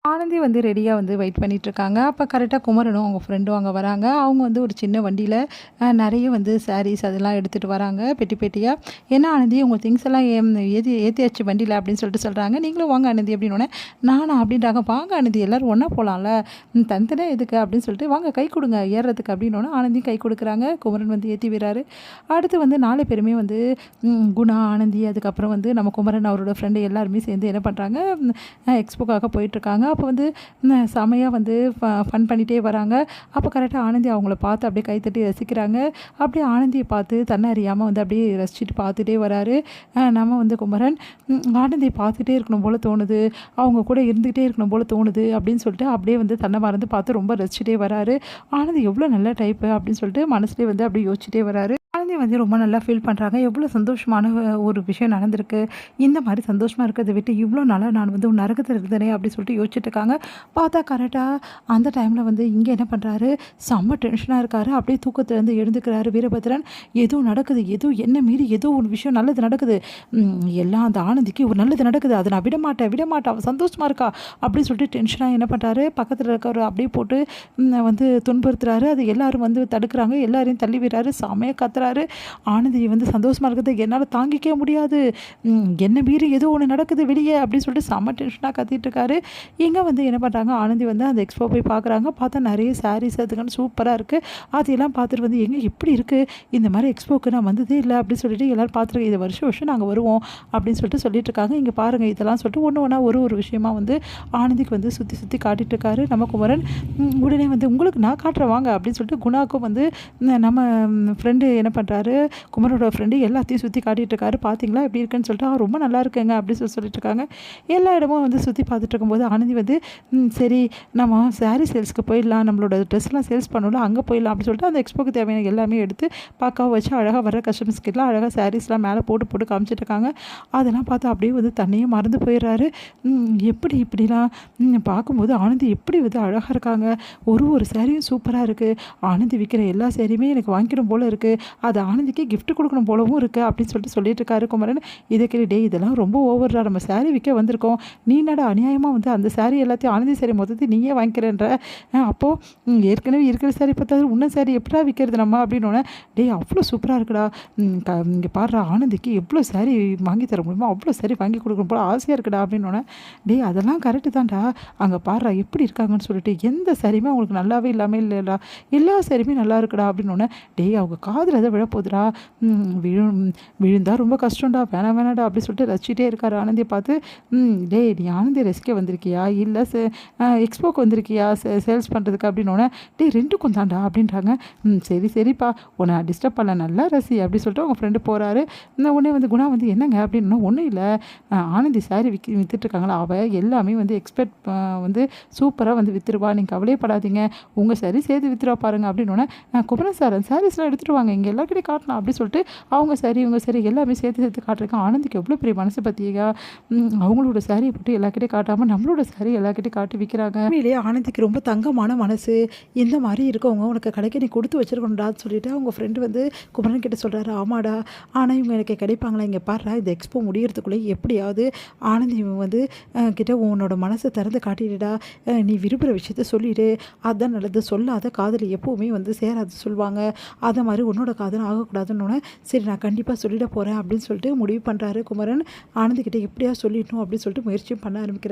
ஆனந்தி வந்து ரெடியா வந்து வெயிட் பண்ணிட்டுருக்காங்க. அப்ப கரெக்ட்டா குமரனும் அவங்க ஃப்ரெண்டும் அங்க வராங்க. அவங்க வந்து ஒரு சின்ன வண்டியில நெறைய வந்து சாரீஸ் அதெல்லாம் எடுத்துட்டு வராங்க பெட்டி பெட்டியா. "என்ன ஆனந்தி உங்க திங்ஸ் எல்லாம் ஏத்தியாச்சு வண்டியில" அப்படின்னு சொல்றாங்க. "நீங்களும் வாங்க ஆனந்தி" அப்படின்னோனே, "நானா?" அப்படின்றாங்க. "வாங்க ஆனந்தி எல்லாரும் ஒண்ணா போலாம்ல. தனித்தனியா எதுக்கு?" அப்படின்னு சொல்லிட்டு, "வாங்க கை குடுங்க ஏறுறதுக்கு" அப்படின்னோனே ஆனந்தியும் கை குடுக்குறாங்க. குமரன் வந்து ஏத்தி விடுறாரு. அடுத்து வந்து 4 பேருமே வந்து குணா, ஆனந்தி அதுக்கப்புறம் வந்து நம்ம குமரன் அவரோட ஃப்ரெண்டு எல்லாருமே சேர்ந்து என்ன பண்றாங்க, எக்ஸ்போக்காக போயிட்டுருக்காங்க. அப்போ வந்து செமையா வந்து ஃபன் பண்ணிட்டே வராங்க. அப்போ கரெக்ட்டா ஆனந்தி அவங்கள பார்த்து அப்படியே கைத்தட்டி ரசிக்கிறாங்க. அப்படியே ஆனந்திய பார்த்து தன்ன அறியாம வந்து அப்படியே ரசிச்சுட்டு பார்த்துட்டே வராரு. நம்ம வந்து குமரன் ஆனந்திய பார்த்துட்டே இருக்கணும் போல தோணுது. அவங்க கூட இருந்துகிட்டே இருக்கணும் போல தோணுது அப்படின்னு சொல்லிட்டு அப்படியே வந்து தன்னை மறந்து பார்த்து ரொம்ப ரசிச்சுட்டே வராரு. ஆனந்தி எவ்வளோ நல்ல டைப்பு அப்படின்னு சொல்லிட்டு மனசுலயே வந்து அப்படியே யோசிச்சுட்டே வராரு. ஆனந்தி வந்து ரொம்ப நல்லா ஃபீல் பண்ணுறாங்க. எவ்வளோ சந்தோஷமான ஒரு விஷயம் நடந்திருக்கு. இந்த மாதிரி சந்தோஷமா இருக்கிறத விட்டு இவ்வளோ நாளா நான் வந்து நரகத்துல இருந்தேனே அப்படின்னு சொல்லிட்டு யோசிச்சுட்டு இருக்காங்க. பார்த்தா கரெக்ட்டா அந்த டைம்ல வந்து இங்க என்ன பண்றாரு, செம்ம டென்ஷனா இருக்காரு. அப்படியே தூக்கத்துலேருந்து எழுந்துக்கிறாரு வீரபத்ரன். ஏதோ நடக்குது. ஏதோ என்ன மீறி ஏதோ ஒரு விஷயம் நல்லது நடக்குது. எல்லாம் அந்த ஆனந்திக்கு ஒரு நல்லது நடக்குது. அத நான் விடமாட்டேன், விடமாட்டேன். அவ சந்தோஷமா இருக்கா அப்படின்னு சொல்லிட்டு டென்ஷனா என்ன பண்றாரு, பக்கத்துல இருக்கிறவர அப்படியே போட்டு வந்து துன்புறுத்துறாரு. அது எல்லாரும் வந்து தடுக்குறாங்க. எல்லாரையும் தள்ளி விடுறாரு. செமையா கத்துறாரு. ஆனந்தி வந்து சந்தோஷமா இருக்கிறத என்னால தாங்கிக்கவே முடியாது. என்ன மீறி ஏதோ ஒண்ணு நடக்குது வெளிய அப்படின்னு சொல்லிட்டு செம்ம டென்ஷனா கத்திட்டு இருக்காரு. இங்க வந்து என்ன பண்றாங்க, ஆனந்தி வந்து அந்த எக்ஸ்போ போய் பார்க்குறாங்க. பார்த்தா நெறைய சாரீஸ் அதுக்குன்னு சூப்பரா இருக்கு. அதெல்லாம் பார்த்துட்டு வந்து "எங்க இப்படி இருக்கு? இந்த மாரி எக்ஸ்போக்கு நான் வந்ததே இல்ல" அப்படின்னு சொல்லிட்டு எல்லாரும் பார்த்துருக்கேன். "இது வருஷம் வருஷம் நாங்க வருவோம்" அப்படின்னு சொல்லிட்டு சொல்லிட்டு இருக்காங்க. இங்க பாருங்க இதெல்லாம் சொல்லிட்டு ஒண்ணு ஒண்ணா ஒரு விஷயமா வந்து ஆனந்திக்கு வந்து சுத்தி சுத்தி காட்டிட்டு இருக்காரு நம்ம குமரன். உடனே வந்து "உங்களுக்கு நான் காட்டுறேன் வாங்க" அப்படின்னு சொல்லிட்டு குணாவுக்கும் வந்து நம்ம ஃப்ரெண்டு என்ன பண்றாரு, குமரோட ஃப்ரெண்டு எல்லாத்தையும் சுத்தி காட்டிட்டு இருக்காரு. "பார்த்தீங்களா எப்படி இருக்குன்னு" சொல்லிட்டு, ரொம்ப நல்லா இருக்குங்க" அப்படின்னு சொல்லிட்டு இருக்காங்க. எல்லா இடமும் வந்து சுத்தி பார்த்துட்டு இருக்கும்போது ஆனந்தி வந்து சரி நம்ம சாரீ சேல்ஸ்க்கு போயிடலாம். நம்மளோட ட்ரெஸ்லாம் சேல்ஸ் பண்ணணும்ல அங்கே போயிடலாம் அப்படின்னு சொல்லிட்டு அந்த எக்ஸ்போக்கு தேவையான எல்லாமே எடுத்து பக்காவா வச்சு அழகாக வர கஸ்டமர்ஸ்கிட்டலாம் அழகாக சாரீஸ்லாம் மேலே போட்டு போட்டு காமிச்சிட்டு இருக்காங்க. அதெல்லாம் பார்த்து அப்படியே வந்து தன்னையே மறந்து போயிடுறாரு. எப்படி இப்படிலாம் பார்க்கும்போது ஆனந்தி எப்படி வந்து அழகாக இருக்காங்க. ஒரு சாரியும் சூப்பராக இருக்குது. ஆனந்தி விற்கிற எல்லா சாரியுமே எனக்கு வாங்கிக்கணும் போல இருக்குது. அது ஆனந்திக்கு கிஃப்ட் கொடுக்கணும் போலவும் இருக்குது அப்படின்னு சொல்லிட்டு இருக்காரு குமரன். இதை கேட்டு "டேய் இதெல்லாம் ரொம்ப ஓவர்டா. நம்ம சாரி விற்க வந்திருக்கோம். நீ என்னடா அநியாயமாக வந்து அந்த சாரி எல்லாத்தையும் ஆனந்தி சாரி மொத்தத்தையும் நீயே வாங்கிக்கிறேன்ற. அப்போது ஏற்கனவே இருக்கிற சாரி பார்த்தாது இன்னும் சாரி எப்படா விற்கிறது நம்ம" அப்படின்னோடனே "டேய் அவ்வளோ சூப்பராக இருக்குடா. இங்கே பாடுறா ஆனந்திக்கு எவ்வளோ சாரி வாங்கி தர முடியுமோ அவ்வளோ சாரி வாங்கி கொடுக்கணும் போல ஆசையாக இருக்குடா" அப்படின்னோடனே "டேய் அதெல்லாம் கரெக்டு தான்டா. அங்கே பாடுறா எப்படி இருக்காங்கன்னு சொல்லிட்டு எந்த சாரியுமே அவங்களுக்கு நல்லாவே இல்லாமல் இல்லைடா. எல்லா சாரியுமே நல்லா இருக்குடா" அப்படின்னோடனே "டேய் அவங்க காதில் எதை விழப்போகுதுடா. விழுந்தா ரொம்ப கஷ்டம்டா. வேணாடா" அப்படி சொல்லிட்டு ரசிச்சிட்டே இருக்காரு ஆனந்தியை பார்த்து. "டேய் நீ ஆனந்தியை ரசிக்க வந்திருக்கியா இல்லை எக்ஸ்போக்கு வந்திருக்கியா சேல்ஸ் பண்ணுறதுக்கு" அப்படின்னோடனே "டேய் ரெண்டுக்கும் தான்டா" அப்படின்றாங்க. சரிப்பா உன்னை டிஸ்டர்ப் பண்ணல நல்லா ரசி" அப்படி சொல்லிட்டு அவங்க ஃப்ரெண்டு போகிறாரு. உடனே வந்து குணா வந்து "என்னங்க" அப்படின்னா "ஒன்றும் இல்லை ஆனந்தி சாரி விற்றுட்ருக்காங்களா அவள் எல்லாமே வந்து எக்ஸ்பெக்ட் வந்து சூப்பராக வந்து விற்றுருவா. நீங்கள் கவலையப்படாதீங்க. உங்கள் சாரி சேர்த்து விற்றுருவா பாருங்க" அப்படின்னோடனே "குமரன் சார் சாரீஸ்லாம் எடுத்துகிட்டு வாங்க இங்கே எல்லாருக்கிட்டையும் காட்டலாம்" அப்படி சொல்லிட்டு அவங்க சாரி இவங்க சாரி எல்லாமே சேர்த்து காட்டுறேன். ஆனந்திக்கு எவ்வளோ பெரிய மனசு பார்த்தியா. அவங்களோட சாரியை போட்டு எல்லாருக்கிட்டையும் காட்டாமல் நம்மளோட சாரி எல்லாருக்கிட்டையும் காட்டி விற்கிறாங்க. உண்மையிலேயே ஆனந்திக்கு ரொம்ப தங்கமான மனசு. இந்த மாதிரி இருக்கவங்க உனக்கு கடைக்கு நீ கொடுத்து வச்சிருக்கணும்டான்னு சொல்லிட்டு அவங்க ஃப்ரெண்டு வந்து குமரன் கிட்ட சொல்கிறாரு. "ஆமாடா ஆனால் இவங்க எனக்கு கிடைப்பாங்களா. இங்கே பாடுறா இந்த எக்ஸ்போ முடியறதுக்குள்ளே எப்படியாவது ஆனந்தி வந்து கிட்ட உன்னோட மனசை திறந்து காட்டிடுடா. நீ விரும்புகிற விஷயத்த சொல்லிடு. அதுதான் நல்லது. சொல்லாத காதல் எப்போவுமே வந்து சேராது சொல்லுவாங்க. அதை மாதிரி உன்னோட காதல் ஆகக்கூடாதுன்னு." "சரி நான் கண்டிப்பாக சொல்லிட போகிறேன்" அப்படின்னு சொல்லிட்டு முடிவு பண்ணுறாரு குமரன். ஆனந்திக்கிட்ட எப்படியா சொல்லிடணும் அப்படின்னு சொல்லிட்டு முயற்சியும் பண்ண ஆரம்பிக்கிறார்.